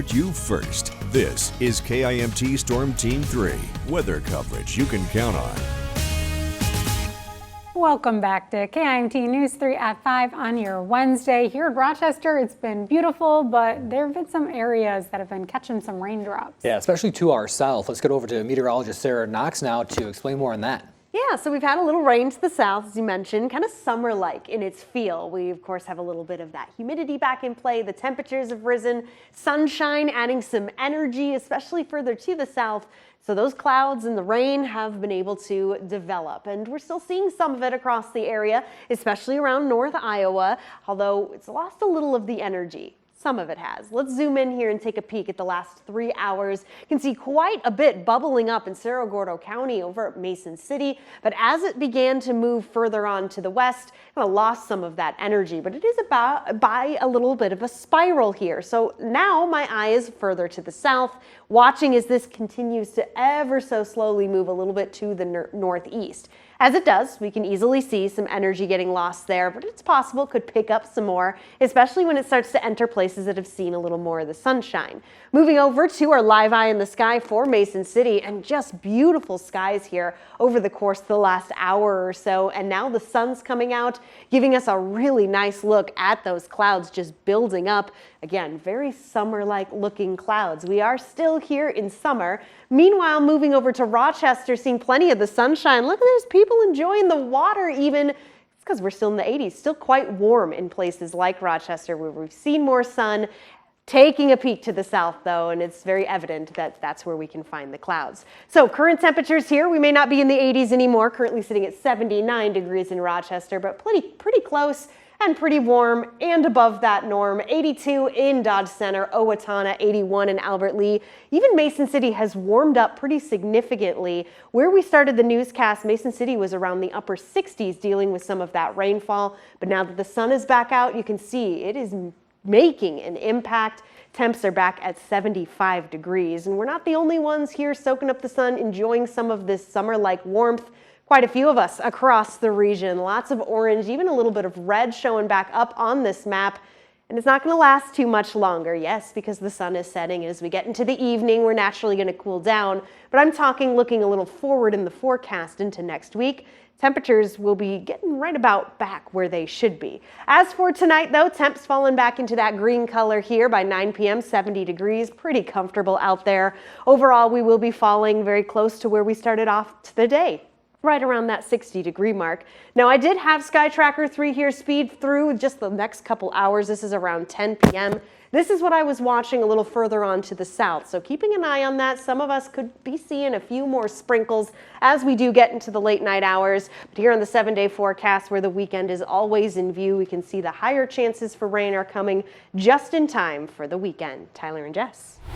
You first. This is KIMT Storm Team 3, weather coverage you can count on. Welcome back to KIMT News 3 at 5 on your Wednesday. Here in Rochester, it's been beautiful, but there have been some areas that have been catching some raindrops. Yeah, especially to our south. Let's get over to meteorologist Sarah Knox now to explain more on that. Yeah, so we've had a little rain to the south, as you mentioned, kind of summer-like in its feel. We, of course, have a little bit of that humidity back in play. The temperatures have risen, sunshine adding some energy, especially further to the south. So those clouds and the rain have been able to develop, and we're still seeing some of it across the area, especially around North Iowa, although it's lost a little of the energy. Some of it has. Let's zoom in here and take a peek at the last 3 hours. You can see quite a bit bubbling up in Cerro Gordo County over at Mason City, but as it began to move further on to the west, kind of lost some of that energy, but it is about by a little bit of a spiral here. So now my eye is further to the south, watching as this continues to ever so slowly move a little bit to the northeast. As it does, we can easily see some energy getting lost there, but it's possible it could pick up some more, especially when it starts to enter places that have seen a little more of the sunshine. Moving over to our live eye in the sky for Mason City, and just beautiful skies here over the course of the last hour or so. And now the sun's coming out, giving us a really nice look at those clouds just building up. Again, very summer-like looking clouds. We are still here in summer. Meanwhile, moving over to Rochester, seeing plenty of the sunshine. Look, there's people enjoying the water even. It's because we're still in the 80s, still quite warm in places like Rochester where we've seen more sun. Taking a peek to the south though, and it's very evident that that's where we can find the clouds. So current temperatures here, we may not be in the 80s anymore, currently sitting at 79 degrees in Rochester, but pretty close and pretty warm and above that norm. 82 in Dodge Center, Owatonna, 81 in Albert Lea. Even Mason City has warmed up pretty significantly. Where we started the newscast, Mason City was around the upper 60s dealing with some of that rainfall. But now that the sun is back out, you can see it is making an impact. Temps are back at 75 degrees. And we're not the only ones here soaking up the sun, enjoying some of this summer-like warmth. Quite a few of us across the region. Lots of orange, even a little bit of red showing back up on this map. And it's not going to last too much longer. Yes, because the sun is setting. As we get into the evening, we're naturally going to cool down. But I'm talking looking a little forward in the forecast into next week. Temperatures will be getting right about back where they should be. As for tonight, though, temps falling back into that green color here by 9 p.m., 70 degrees. Pretty comfortable out there. Overall, we will be falling very close to where we started off the day, right around that 60-degree mark. Now, I did have Sky Tracker 3 here speed through just the next couple hours. This is around 10 p.m. This is what I was watching a little further on to the south. So keeping an eye on that. Some of us could be seeing a few more sprinkles as we do get into the late night hours. But here on the 7-day forecast, where the weekend is always in view, we can see the higher chances for rain are coming just in time for the weekend. Tyler and Jess.